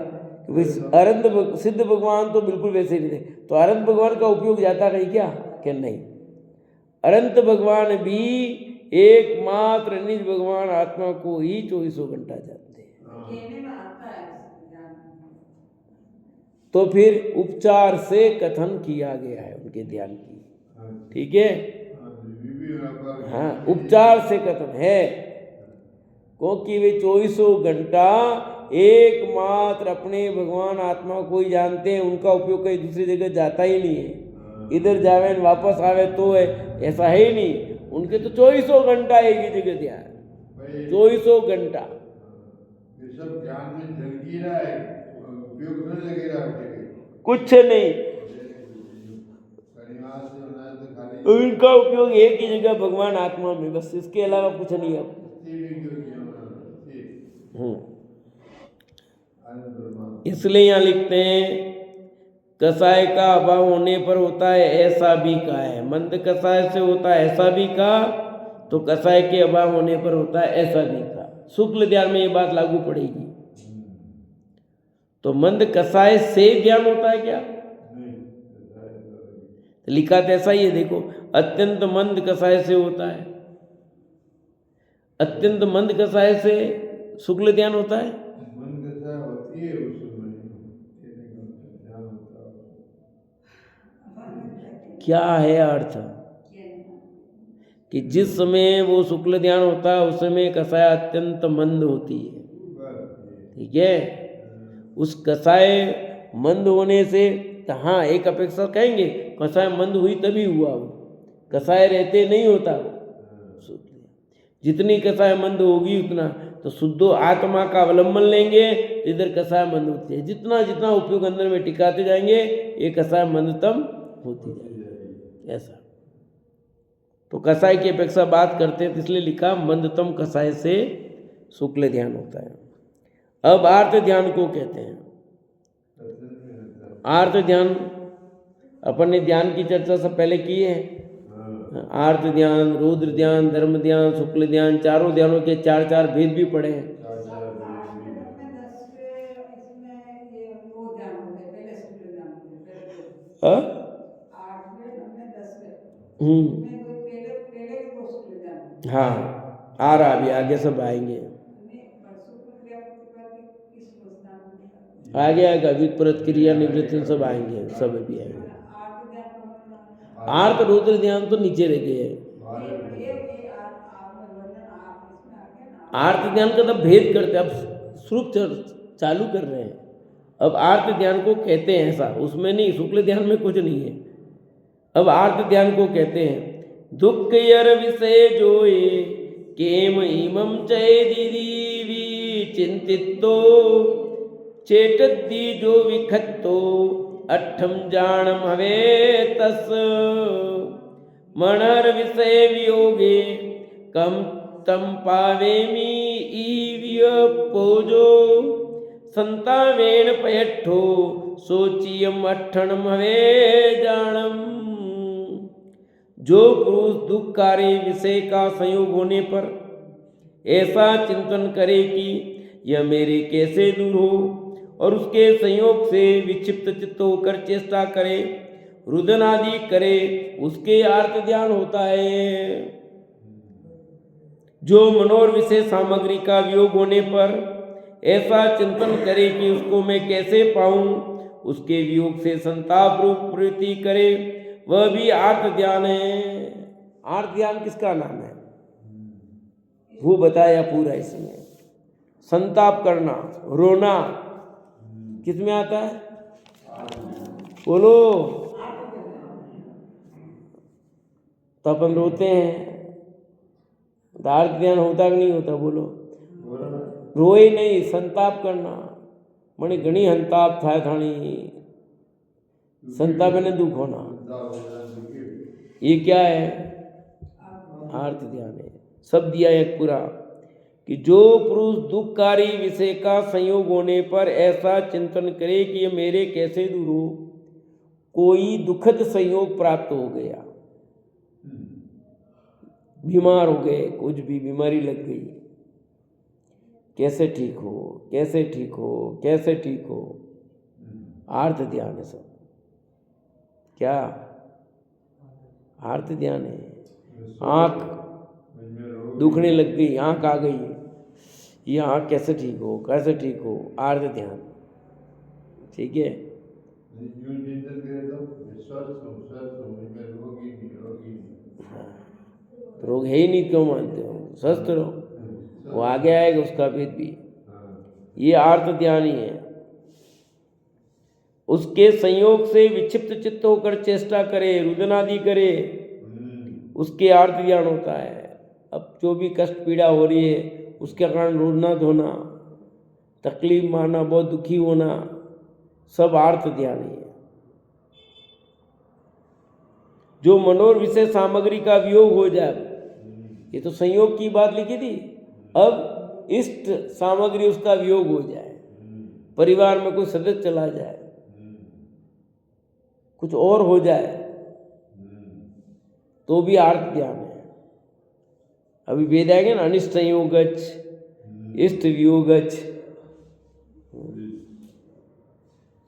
अरंत सिद्ध भगवान तो बिल्कुल वैसे ही रहते, तो अरंत भगवान का उपयोग जाता कहीं क्या? क्या नहीं। अनंत भगवान भी एकमात्र निज भगवान आत्मा को ही 24 घंटा जानते हैं। तो फिर उपचार से कथन किया गया है उनके ध्यान की, ठीक है। हाँ, उपचार से कथन है, क्योंकि वे 24 घंटा एकमात्र अपने भगवान आत्मा को ही जानते हैं, उनका उपयोग कहीं दूसरी जगह जाता ही नहीं है। इधर जावे वापस आवे तो है, ऐसा है ही नहीं। उनके तो 24 घंटा एक ही जगह ध्यान, 24 घंटा। सब ज्ञान में झलकी रहा है, उपयोग नहीं लगे रहा कुछ नहीं, उनका उपयोग एक ही जगह भगवान आत्मा में, बस इसके अलावा कुछ नहीं है। इसलिए यहाँ लिखते हैं कसाय का अभाव होने पर होता है ऐसा भी कहा है, मंद कसाय से होता है ऐसा भी कहा, तो कसाय के अभाव होने पर होता है ऐसा भी कहा। शुक्ल ध्यान में ये बात लागू पड़ेगी। तो मंद कसाय से ज्ञान होता है क्या? लिखा तो ऐसा ही है, देखो अत्यंत मंद कसाय से होता है, अत्यंत मंद कसाय से शुक्ल ध्यान होता है। होती है उस समय क्या है अर्थ कि जिस समय वो शुक्ल ध्यान होता है उस समय कसाय अत्यंत मंद होती है, ठीक है। उस कसाय मंद होने से हाँ एक अपेक्षा कहेंगे, कसाय मंद हुई तभी हुआ, वो कसाय रहते नहीं होता वो। जितनी कसाय मंद होगी उतना तो शुद्ध आत्मा का अवलंबन लेंगे, इधर कसाय मंद होती है। जितना जितना उपयोग अंदर में टिकाते जाएंगे ये कसाय मंदतम होती जाएगी, ऐसा। तो कसाय की अपेक्षा बात करते हैं, तो इसलिए लिखा मंदतम कसाय से शुक्ल ध्यान होता है। अब आर्त ध्यान को कहते हैं। आर्त ध्यान अपन ने ध्यान की चर्चा सब पहले की है, आर्त ध्यान, रौद्र ध्यान, धर्म ध्यान, शुक्ल ध्यान, चारों ध्यानों के चार चार भेद भी पढ़े हैं। में 10वें इसमें ये वो ध्यान होते हैं, पहले शुक्ल ध्यान होते हैं, पहले दो, हाँ? 8वें 9वें 10वें हम्म, में कोई पहले पहले के दो शुक्ल ध्यान होते हाँ आ रहा अभी आगे सब आएंगे। हैं। शुक्ल क्रिया प्रतिपत्ति किस स्नान में होता है? आगे आएगा व्युत्पत्ति क्रिया निवृत्ति सब आएंगे, सब अभी आएंगे। आर्त ध्यान कौन सा? आर्त रौद्र ध्यान तो नीचे रह गए हैं। ये आपने वर्णन आप इसमें आ गया ना। आर्त ध्यान का तब भेद करते हैं, अब श्रुप चालू कर रहे हैं। अब आर्त ध्यान को कहते हैं ऐसा, उसमें नहीं, शुक्ल ध्यान में कुछ नहीं है। अब आर्त ध्यान को कहते हैं दुख यर विषय जोए केम इमं चैदिवी चिंतितो चेटद्दी जो विखत्तो अठम जानम हवे तस मणर विषय वियोगे कम तम पावेमी ईव्य पोजो संतावेण पयठो सोचियम अठणम हवे जानम। जो पुरुष दुखकारी विषय का संयोग होने पर ऐसा चिंतन करे कि यह मेरे कैसे दूर हो और उसके संयोग से विक्षिप्त चित्त होकर चेष्टा करे, रुदन आदि करे, उसके आर्त ध्यान होता है। जो मनोर विषय सामग्री का वियोग होने पर ऐसा चिंतन करे कि उसको मैं कैसे पाऊं, उसके वियोग से संताप रूप प्रवृत्ति करे, वह भी आर्त ध्यान है। आर्त ध्यान किसका नाम है वो बताया पूरा इसमें। संताप करना, रोना किसमें आता है? बोलो। तो अपन रोते हैं, आर्त ध्यान होता कि नहीं होता? बोलो। रोए नहीं, संताप करना मणि घणी हंताप था थाणी, संताप ने दुख होना, ये क्या है? आर्त ध्यान है। सब दिया एक पूरा कि जो पुरुष दुखकारी विषय का संयोग होने पर ऐसा चिंतन करे कि ये मेरे कैसे दूर हो, कोई दुखद संयोग प्राप्त हो गया, बीमार हो गए, कुछ भी बीमारी लग गई, कैसे ठीक हो, कैसे ठीक हो, कैसे ठीक हो, आर्त ध्यान है सब। क्या आर्त ध्यान है? आँख दुखने लग गई, आँख आ गई, ये आँख कैसे ठीक हो, कैसे ठीक हो, आर्त ध्यान। ठीक है। रोग है ही नहीं, क्यों मानते हो? स्वस्थ रहो, वो आगे आएगा उसका भेद भी। ये आर्त ध्यान ही है। उसके संयोग से विक्षिप्त चित्त होकर चेष्टा करे, रुदन आदि करे, उसके आर्त ध्यान होता है। अब जो भी कष्ट पीड़ा हो रही है उसके कारण रोना धोना, तकलीफ मारना, बहुत दुखी होना, सब आर्त ध्यान ही है। जो मनोर विषय सामग्री का वियोग हो जाए, ये तो संयोग की बात लिखी थी, अब इष्ट सामग्री उसका वियोग हो जाए, परिवार में कोई सदस्य चला जाए, कुछ और हो जाए, तो भी आर्त ध्यान है। अभी वेद आएगा ना, अनिष्ट संयोगच इष्ट वियोगच,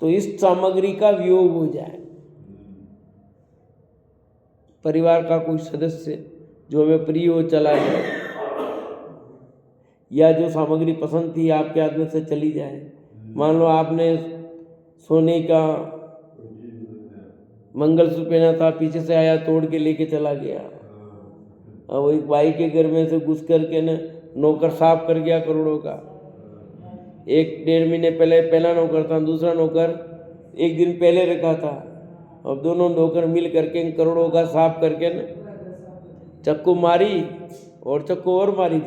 तो इष्ट सामग्री का वियोग हो जाए, परिवार का कोई सदस्य जो हमें प्रिय हो चला जाए, या जो सामग्री पसंद थी आपके हाथ में से चली जाए। मान लो आपने सोने का मंगलसूत्र पहना था, पीछे से आया तोड़ के लेके चला गया, अब एक भाई के घर में से घुस करके न नौकर साफ कर गया करोड़ों का। 1-1.5 महीने पहले पहला नौकर था, दूसरा नौकर 1 दिन पहले रखा था, अब दोनों नौकर मिल करके इन करोड़ों का साफ करके न चक्कू मारी और चक्कू और मारी,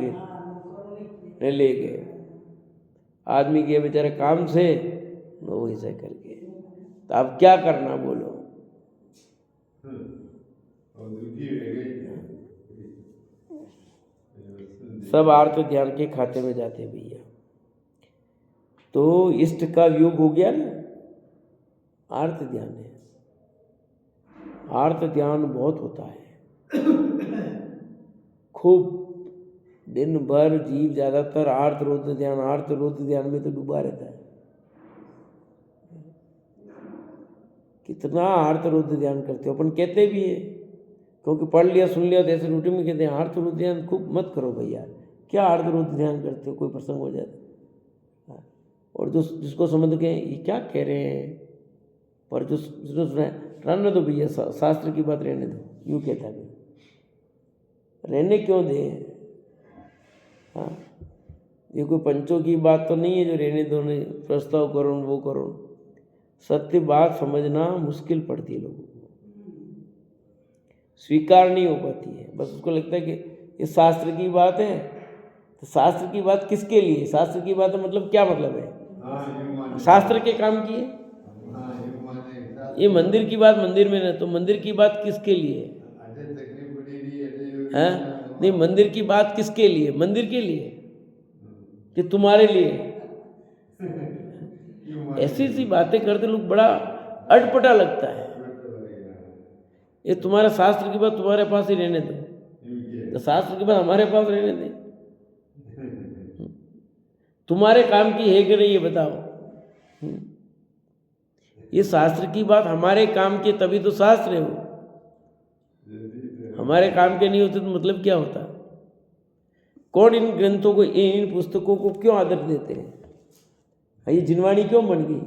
फिर ले गए। आदमी के बेचारे काम से वही से करके, तो अब क्या करना बोलो? सब आर्त ध्यान के खाते में जाते भैया। तो इष्ट का वियोग हो गया ना, आर्त ध्यान है। आर्त ध्यान बहुत होता है। खूब दिन भर जीव ज़्यादातर आर्त रौद्र ध्यान में तो डूबा रहता है। कितना आर्त रौद्र ध्यान करते हो, अपन कहते भी है क्योंकि पढ़ लिया सुन लिया तो ऐसे रूटीन में कहते हैं आर्त रौद्र ध्यान खूब मत करो भैया, क्या आर्त रौद्र ध्यान करते हो, कोई प्रसंग हो जाता है। और जिसको समझ के ये क्या कह रहे हैं, पर जो सुना है रहने दो भैया, शास्त्र की बात रहने दो, यूँ कहता है। रहने क्यों दे? हाँ, ये कोई पंचों की बात तो नहीं है जो रहने दो, नहीं प्रस्ताव करो वो करो। सत्य बात समझना मुश्किल पड़ती है, लोगों को स्वीकार नहीं हो पाती है। बस उसको लगता है कि ये शास्त्र की बात है, तो शास्त्र की बात किसके लिए? शास्त्र की बात मतलब क्या मतलब है? शास्त्र के काम की है। ये मंदिर की बात मंदिर में ना, तो मंदिर की बात किसके लिए है? नहीं, मंदिर की बात किसके लिए? मंदिर के लिए कि तुम्हारे लिए? ऐसी सी बातें करते लोग, बड़ा अटपटा लगता है। ये तुम्हारा शास्त्र की बात तुम्हारे पास ही रहने दो, तो शास्त्र की बात हमारे पास रहने दे। तुम्हारे काम की है कि नहीं ये बताओ। ये शास्त्र की बात हमारे काम की, तभी तो शास्त्र है वो। हमारे काम के नहीं होते तो मतलब क्या होता? कौन इन ग्रंथों को, इन पुस्तकों को क्यों आदर देते हैं? ये जिनवाणी क्यों बन गई?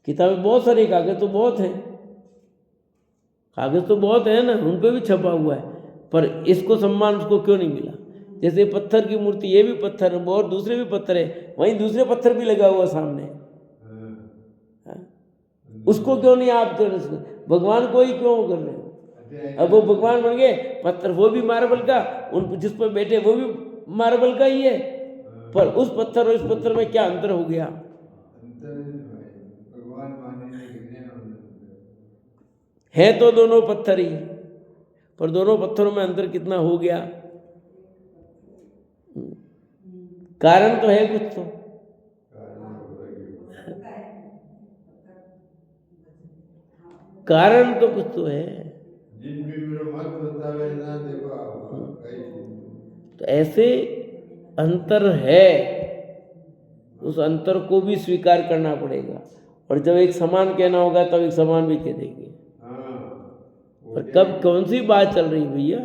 किताबें बहुत सारी, कागज तो बहुत हैं, कागज तो बहुत है ना, उन पे भी छपा हुआ है, पर इसको सम्मान उसको क्यों नहीं मिला? जैसे पत्थर की मूर्ति, ये भी पत्थर है, और दूसरे भी पत्थर है, वहीं दूसरे पत्थर भी लगा हुआ सामने, उसको क्यों नहीं आप भगवान को ही क्यों कर रहे हो? अब वो भगवान बन गए, पत्थर वो भी मार्बल का, उन जिस पर बैठे वो भी मार्बल का ही है, पर उस पत्थर और इस पत्थर में क्या अंतर हो गया? है तो दोनों पत्थर ही, पर दोनों पत्थरों में अंतर कितना हो गया? कारण तो है कुछ तो। कारण तो कुछ तो है। तो ऐसे अंतर है, उस अंतर को भी स्वीकार करना पड़ेगा, और जब एक समान कहना होगा तब एक समान भी कह देंगे। पर कब कौन सी बात चल रही भैया?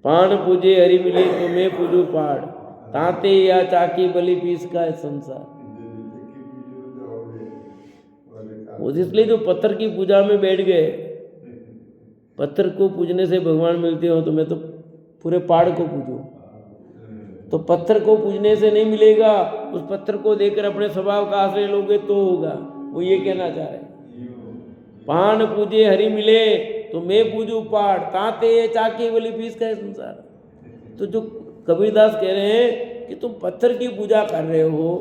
पाण पूजे हरि मिले तो मैं पूजू पाड़, ताते या चाकी बलि पीस का है संसार। वो इसलिए जो पत्थर की पूजा में बैठ गए, पत्थर को पूजने से भगवान मिलते हो, तो मैं तो पूरे पहाड़ को पूजूं, तो पत्थर को पूजने से नहीं मिलेगा, उस पत्थर को देखकर अपने स्वभाव का आश्रय लोगे तो होगा। वो ये कहना चाह रहे हैं, पान पूजे हरि मिले तो मैं पूजू पहाड़, ताते चाके वाली पीस का है संसार। तो जो कबीरदास कह रहे हैं कि तुम पत्थर की पूजा कर रहे हो,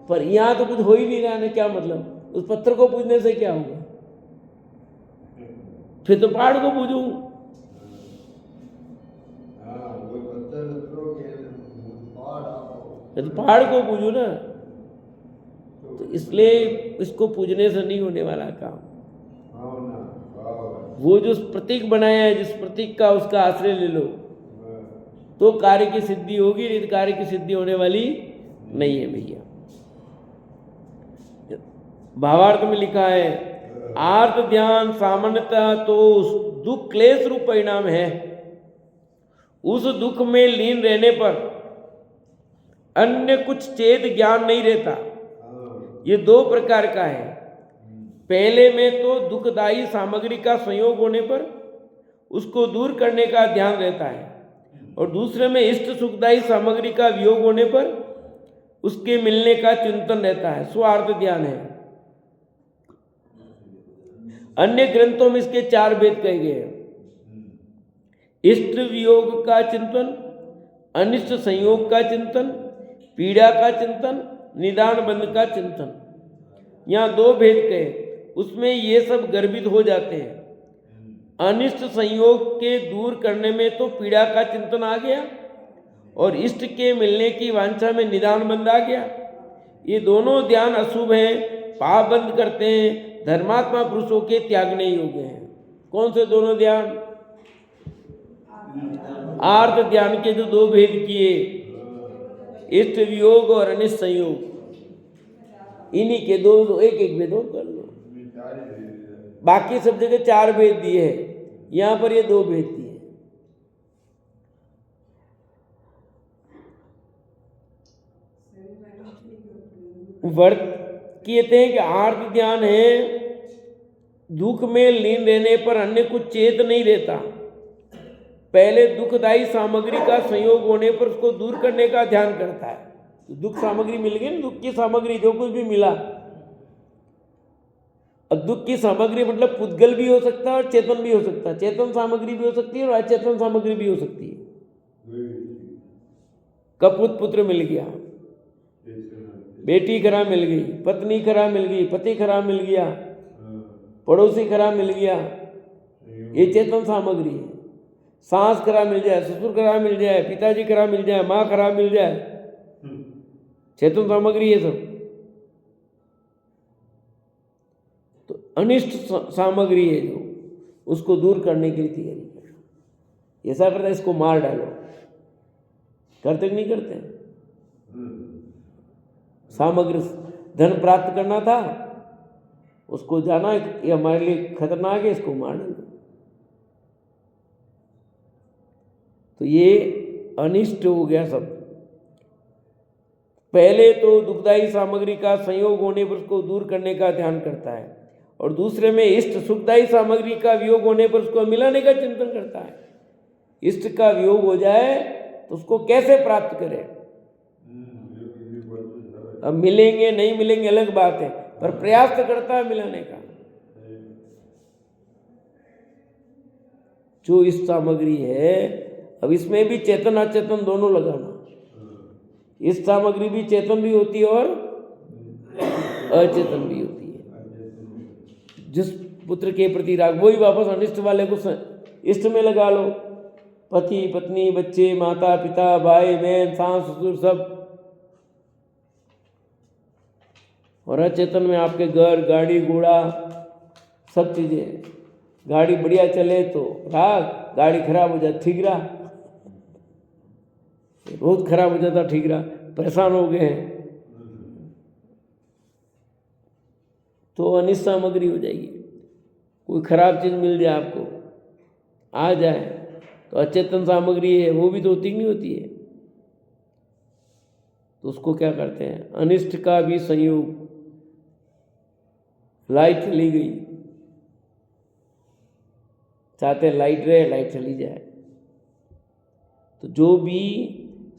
पर यहाँ तो कुछ हो ही नहीं रहा है, क्या मतलब? उस पत्थर को पूजने से क्या होगा? फिर तो पहाड़ को पूजू। तो पहाड़ को पूजू ना। तो इसलिए इसको पूजने से नहीं होने वाला काम। वो जो प्रतीक बनाया है, जिस प्रतीक का उसका आश्रय ले लो तो कार्य की सिद्धि होगी, नहीं तो कार्य की सिद्धि होने वाली नहीं है भैया। भावार्थ में लिखा है, आर्त ध्यान सामान्यतः तो दुख क्लेश रूप परिणाम है। उस दुख में लीन रहने पर अन्य कुछ चेत ज्ञान नहीं रहता। ये दो प्रकार का है। पहले में तो दुखदायी सामग्री का संयोग होने पर उसको दूर करने का ध्यान रहता है, और दूसरे में इष्ट सुखदायी सामग्री का वियोग होने पर उसके मिलने का चिंतन रहता है, स्वार्थ ध्यान है। अन्य ग्रंथों में इसके 4 भेद कहे गए हैं। इष्ट वियोग का चिंतन, अनिष्ट संयोग का चिंतन, पीड़ा का चिंतन, निदान बंध का चिंतन। यहाँ 2 भेद कहे, उसमें ये सब गर्भित हो जाते हैं। अनिष्ट संयोग के दूर करने में तो पीड़ा का चिंतन आ गया, और इष्ट के मिलने की वांछा में निदान बंध आ गया। ये दोनों ध्यान अशुभ हैं, पाप बंद करते हैं, धर्मात्मा पुरुषों के त्यागने योग्य हैं। कौन से दोनों ध्यान? आर्त ध्यान के जो दो भेद किए, इष्ट वियोग और अनिष्ट संयोग, इन्हीं के दो एक एक भेद और कर लो। बाकी सब जगह 4 भेद दिए हैं, यहाँ पर ये 2 भेद दिए। वर्त कहते हैं कि आर्त ध्यान है, दुख में लीन रहने पर अन्य कुछ चेत नहीं रहता। पहले दुखदायी सामग्री का संयोग होने पर उसको दूर करने का ध्यान करता है। तो दुख सामग्री मिल गई ना, दुख की सामग्री जो कुछ भी मिला। अब दुख की सामग्री मतलब पुद्गल भी हो सकता है और चेतन भी हो सकता है। चेतन सामग्री भी हो सकती है और अचेतन सामग्री भी हो सकती है। कपूत पुत्र मिल गया, बेटी खराब मिल गई, पत्नी खराब मिल गई, पति खराब मिल गया, पड़ोसी खराब मिल गया, ये चेतन सामग्री है। सास खराब मिल जाए, ससुर खराब मिल जाए, पिताजी खराब मिल जाए, माँ खराब मिल जाए, चेतन सामग्री है सब। तो अनिष्ट सामग्री है जो, उसको दूर करने के लिए तैयारी करो। ऐसा करता है इसको मार डालो, करते कि नहीं करते? सामग्री धन प्राप्त करना था, उसको जाना ये हमारे लिए खतरनाक है, इसको मार डालो। तो ये अनिष्ट हो गया सब। पहले तो दुखदायी सामग्री का संयोग होने पर उसको दूर करने का ध्यान करता है, और दूसरे में इष्ट सुखदायी सामग्री का वियोग होने पर उसको मिलाने का चिंतन करता है। इष्ट का वियोग हो जाए तो उसको कैसे प्राप्त करें? अब मिलेंगे नहीं मिलेंगे अलग बात है, पर प्रयास तो करता है मिलाने का। जो इस सामग्री है, अब इसमें भी चेतन अचेतन दोनों लगाना। इस सामग्री भी चेतन भी होती है और अचेतन भी होती है। जिस पुत्र के प्रति राग, वही वापस अनिष्ट वाले को इष्ट में लगा लो। पति पत्नी बच्चे माता पिता भाई बहन सास ससुर सब, और अचेतन में आपके घर गाड़ी घोड़ा सब चीजें। गाड़ी बढ़िया चले तो राग, गाड़ी खराब हो जाए ठीक रहा, रोज खराब हो जाता ठीक रहा, परेशान हो गए हैं तो अनिष्ट सामग्री हो जाएगी। कोई खराब चीज मिल जाए आपको, आ जाए तो अचेतन सामग्री है, वो भी तो होती नहीं होती है। तो उसको क्या करते हैं? अनिष्ट का भी संयोग। लाइट चली गई, चाहते लाइट रहे, लाइट चली जाए। तो जो भी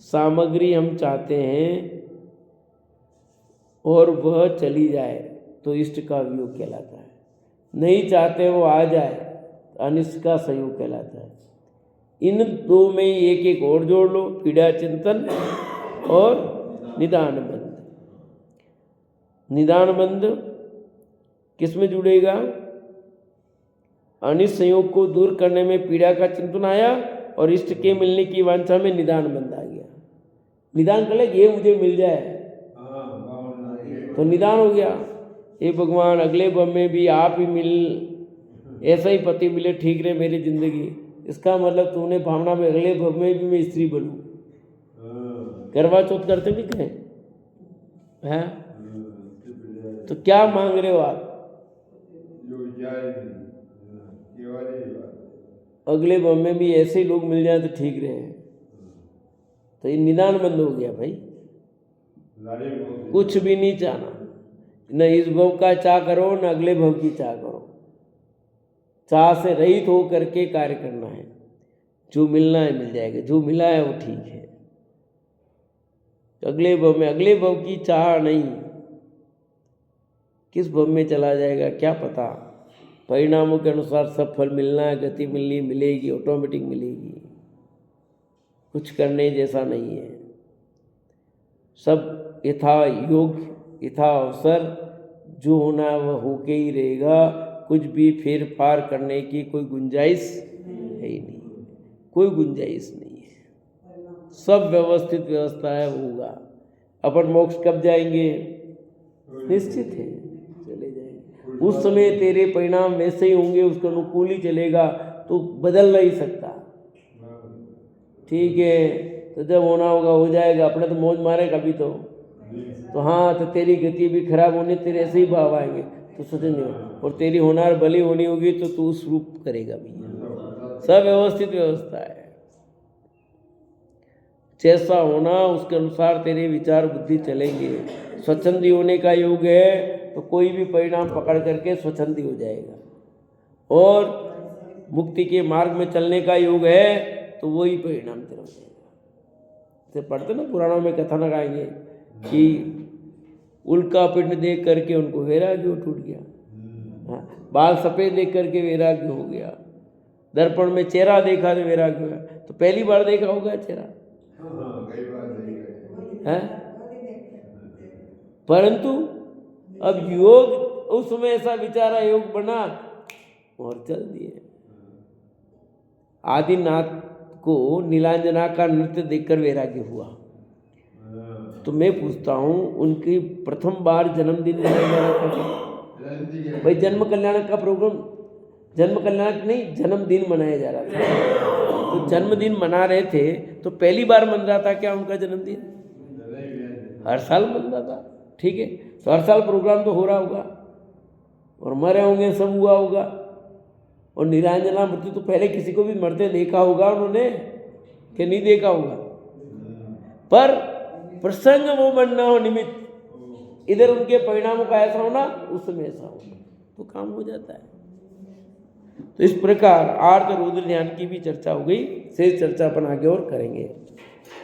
सामग्री हम चाहते हैं और वह चली जाए तो इष्ट का वियोग कहलाता है। नहीं चाहते वो आ जाए, अनिष्ट का संयोग कहलाता है। इन दो में एक एक और जोड़ लो, पीड़ा चिंतन और निदान बंध। निदान बंध किस में जुड़ेगा? अनिष्ट संयोग को दूर करने में पीड़ा का चिंतन आया और इष्ट के मिलने की वांछा में निदान बंध आ गया। निदान कर ले, ये मुझे मिल जाए तो निदान हो गया। ये भगवान अगले भव में भी आप ही मिल, ऐसा ही पति मिले ठीक रहे मेरी जिंदगी। इसका मतलब तूने भावना में अगले भव में भी मैं स्त्री बनूं। करवा चौथ करते भी कहें हैं, तो क्या मांग रहे हो आप? अगले भव में भी ऐसे लोग मिल जाए तो ठीक रहे। तो ये निदान बंद हो गया भाई। कुछ भी नहीं चाहना, न इस भव का चाह करो न अगले भव की चाह करो। चाह से रहित हो करके कार्य करना है। जो मिलना है मिल जाएगा, जो मिला है वो ठीक है। अगले भव की चाह नहीं। किस भव में चला जाएगा क्या पता। परिणामों के अनुसार सब फल मिलना है, गति मिलनी मिलेगी, ऑटोमेटिक मिलेगी। कुछ करने जैसा नहीं है। सब यथा योग यथा अवसर, जो होना है वह होके ही रहेगा। कुछ भी फेर फार करने की कोई गुंजाइश है ही नहीं, कोई गुंजाइश नहीं है। सब व्यवस्थित व्यवस्था है, वो होगा। अपन मोक्ष कब जाएंगे? निश्चित है चले जाएंगे। उस समय तेरे परिणाम वैसे ही होंगे, उसके अनुकूल ही चलेगा, तो बदल नहीं सकता। ठीक है, तो जब होना होगा हो जाएगा, अपने तो मौज मारे कभी तो हाँ, तो तेरी गति भी खराब होनी, तेरे ऐसे ही भाव आएंगे तो सोचें नहीं, और तेरी होनार भली होनी होगी तो तू उस रूप करेगा भैया। सब व्यवस्थित व्यवस्था है, जैसा होना उसके अनुसार तेरे विचार बुद्धि चलेंगे। स्वच्छंदी होने का योग है तो कोई भी परिणाम पकड़ करके स्वच्छंदी हो जाएगा, और मुक्ति के मार्ग में चलने का योग है तो वही परिणाम तेरा हो जाएगा। जैसे पढ़ते ना पुराणों में कथा लगाएंगे कि उल्का पिंड देख करके उनको वैराग्य टूट गया, हाँ, बाल सफ़ेद देख करके वैराग्य हो गया, दर्पण में चेहरा देखा तो वैराग्य हुआ। तो पहली बार देखा होगा चेहरा, कई बार देखे है, परंतु अब योग उस समय ऐसा विचारा योग बना और चल दिए। आदिनाथ को नीलांजना का नृत्य देखकर वैराग्य हुआ। तो मैं पूछता हूँ, उनकी प्रथम बार जन्मदिन मनाया जा रहा था भाई, जन्म कल्याण का प्रोग्राम, जन्म कल्याण नहीं, जन्मदिन मनाया जा रहा था। तो जन्मदिन मना रहे थे तो पहली बार मन रहा था क्या उनका जन्मदिन? हर साल मन रहा था, ठीक है, तो हर साल प्रोग्राम तो हो रहा होगा और मरे होंगे, सब हुआ होगा। और नीलांजना मृत्यु तो पहले किसी को भी मरते देखा होगा उन्होंने कि नहीं देखा होगा, पर प्रसंग वो बनना हो निमित्त, इधर उनके परिणामों का ऐसा होना, उस समय ऐसा होना, तो काम हो जाता है। तो इस प्रकार आर्त रुद्र ध्यान की भी चर्चा हो गई, शेष चर्चा अपन आगे और करेंगे।